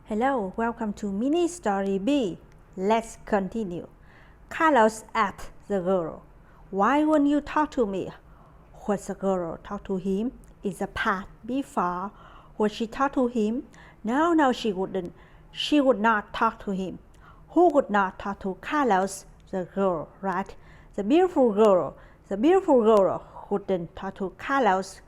Hello, welcome to Mini Story B. Let's continue. Carlos asked the girl, "Why won't you talk to me?" When the girl talked to him in the past before, when she talked to him, no, she wouldn't. She would not talk to him. Who would not talk to Carlos? The girl, right? The beautiful girl. The beautiful girl wouldn't talk to Carlos.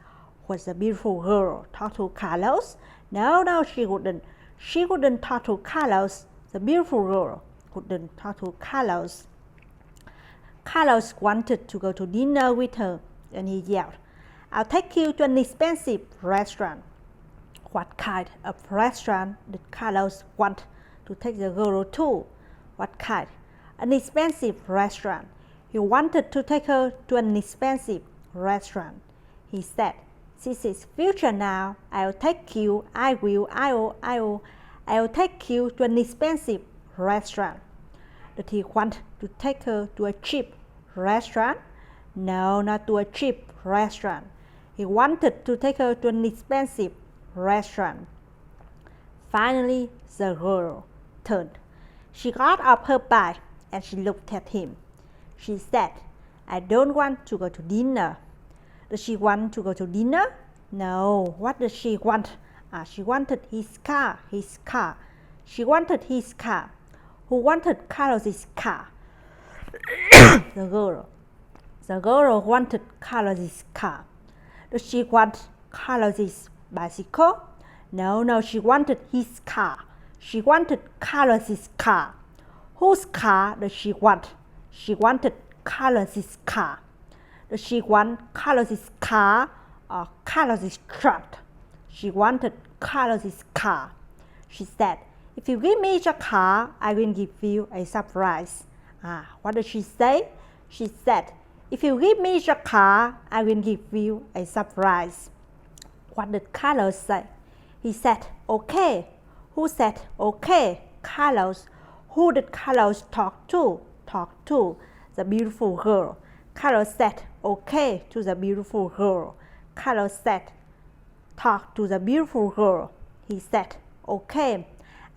Was the beautiful girl talk to Carlos? No, she wouldn't. She wouldn't talk to Carlos. The beautiful girl wouldn't talk to Carlos. Carlos wanted to go to dinner with her, and he yelled, "I'll take you to an expensive restaurant." What kind of restaurant did Carlos want to take the girl to? What kind? An expensive restaurant. He wanted to take her to an expensive restaurant. He said, "This is future now. I'll take you. I'll take you to an expensive restaurant." Did he want to take her to a cheap restaurant? No, not to a cheap restaurant. He wanted to take her to an expensive restaurant. Finally, the girl turned. She got off her bike and she looked at him. She said, "I don't want to go to dinner." Does she want to go to dinner? No. What does she want? She wanted his car. She wanted his car. Who wanted Carlos's car? The girl. The girl wanted Carlos's car. Does she want Carlos's bicycle? No, she wanted his car. She wanted Carlos's car. Whose car does she want? She wanted Carlos's car. Does she want Carlos's car or Carlos's truck? She wanted Carlos's car. She said, "If you give me your car, I will give you a surprise." What did she say? She said, "If you give me your car, I will give you a surprise." What did Carlos say? He said, "Okay." Who said okay? Carlos. Who did Carlos talk to? The beautiful girl. Carlos said okay to the beautiful girl. Carlos said, "Talk to the beautiful girl." He said okay.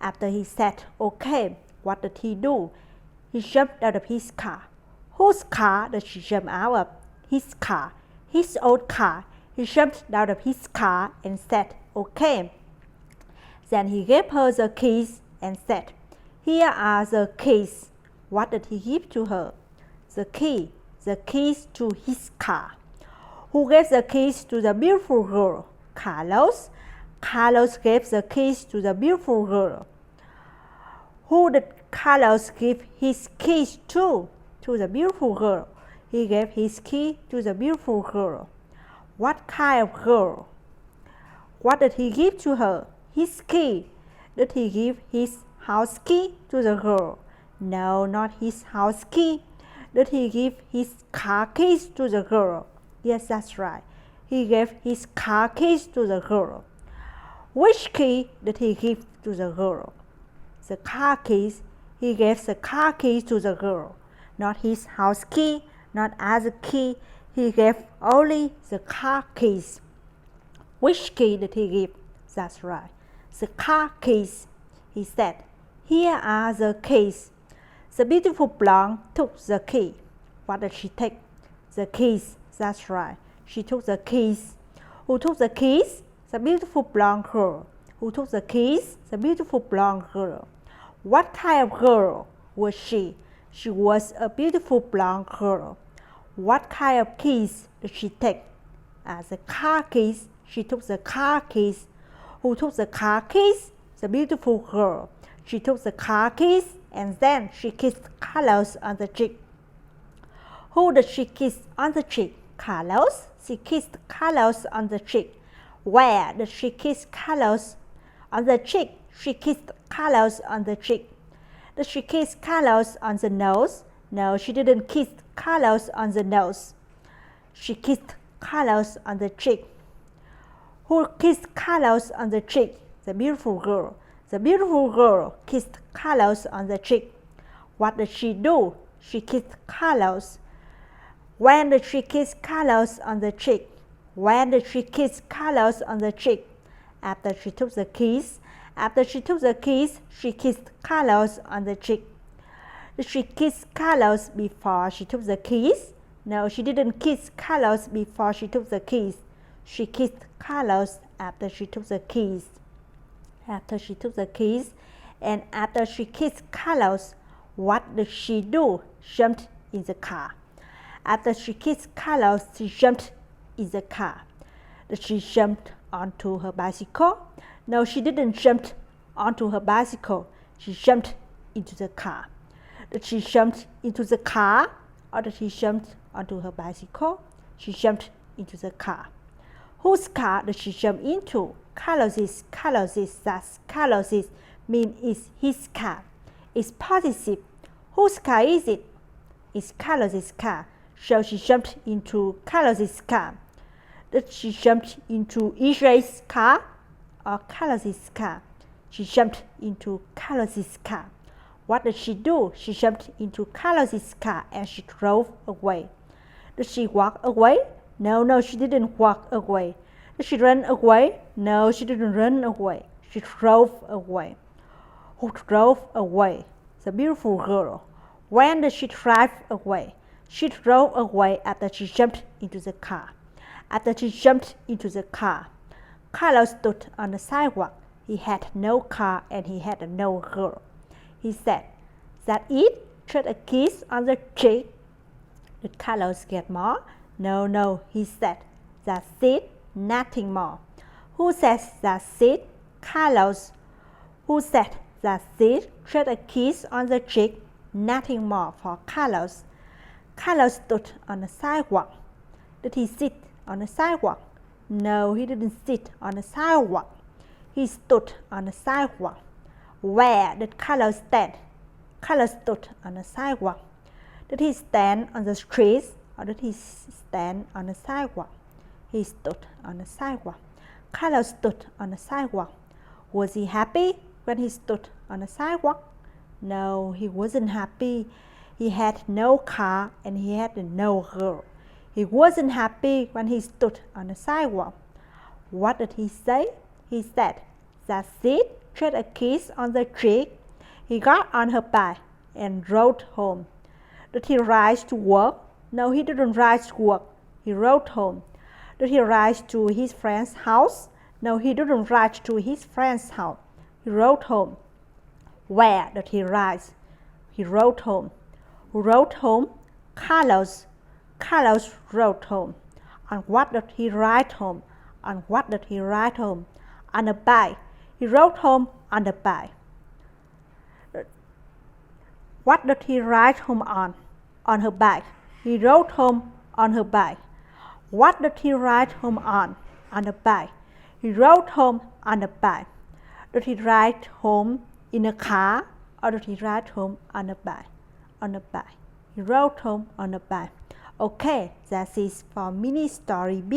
After he said okay, what did he do? He jumped out of his car. Whose car did she jump out of? His car. His old car. He jumped out of his car and said okay. Then he gave her the keys and said, "Here are the keys." What did he give to her? The keys to his car. Who gave the keys to the beautiful girl? Carlos. Carlos gave the keys to the beautiful girl. Who did Carlos give his keys to? To the beautiful girl. He gave his key to the beautiful girl. What kind of girl? What did he give to her? His key. Did he give his house key to the girl? No, not his house key. Did he give his car keys to the girl? Yes, that's right. He gave his car keys to the girl. Which key did he give to the girl? The car keys. He gave the car keys to the girl. Not his house key, not other key. He gave only the car keys. Which key did he give? That's right. The car keys. He said, "Here are the keys." The beautiful blonde took the key. What did she take? The keys. That's right. She took the keys. Who took the keys? The beautiful blonde girl. Who took the keys? The beautiful blonde girl. What kind of girl was she? She was a beautiful blonde girl. What kind of keys did she take? The car keys. She took the car keys. Who took the car keys? The beautiful girl. She took the car keys and then she kissed Carlos on the cheek. Who did she kiss on the cheek? Carlos. She kissed Carlos on the cheek. Where did she kiss Carlos? On the cheek. She kissed Carlos on the cheek. Did she kiss Carlos on the nose? No, she didn't kiss Carlos on the nose. She kissed Carlos on the cheek. Who kissed Carlos on the cheek? The beautiful girl. The beautiful girl kissed Carlos on the cheek. What did she do? She kissed Carlos. When did she kiss Carlos on the cheek? When did she kiss Carlos on the cheek? After she took the keys, she kissed Carlos on the cheek. Did she kiss Carlos before she took the keys? No, she didn't kiss Carlos before she took the keys. She kissed Carlos after she took the keys. After she took the keys and after she kissed Carlos, what did she do? Jumped in the car. After she kissed Carlos, she jumped in the car. Did she jump onto her bicycle? No, she didn't jump onto her bicycle. She jumped into the car. Did she jump into the car or did she jump onto her bicycle? She jumped into the car. Whose car did she jump into? Carlos's. That's Carlos's means it's his car. It's possessive. Whose car is it? It's Carlos's car. So she jumped into Carlos's car. Did she jump into EJ's car or Carlos's car? She jumped into Carlos's car. What did she do? She jumped into Carlos's car and she drove away. Did she walk away? No, she didn't walk away. Did she run away? No, she didn't run away. She drove away. Who drove away? The beautiful girl. When did she drive away? She drove away after she jumped into the car. After she jumped into the car, Carlos stood on the sidewalk. He had no car and he had no girl. He said, "That it?" Just a kiss on the cheek. Did Carlos get more? No, he said, "That's it, nothing more." Who says that's it? Carlos. Who said that's it? Just a kiss on the cheek, nothing more for Carlos. Carlos stood on the sidewalk. Did he sit on the sidewalk? No, he didn't sit on the sidewalk. He stood on the sidewalk. Where did Carlos stand? Carlos stood on the sidewalk. Did he stand on the street or did he stand on the sidewalk? He stood on the sidewalk. Carlos stood on the sidewalk. Was he happy when he stood on the sidewalk? No, he wasn't happy. He had no car and he had no girl. He wasn't happy when he stood on the sidewalk. What did he say? He said, "That's it, just a kiss on the cheek." He got on her bike and rode home. Did he ride to work? No, he didn't ride to work. He rode home. Did he ride to his friend's house? No, he didn't ride to his friend's house. He rode home. Where did he ride? He rode home. Who rode home? Carlos. Carlos rode home. On what did he ride home? On what did he ride home? On a bike. He rode home on the bike. What did he ride home on? On her bike. He rode home on her bike. What did he ride home on? On the bike. He rode home on the bike. Did he ride home in a car or did he ride home on a bike? On a bike. He rode home on a bike. Okay, that is for mini story B.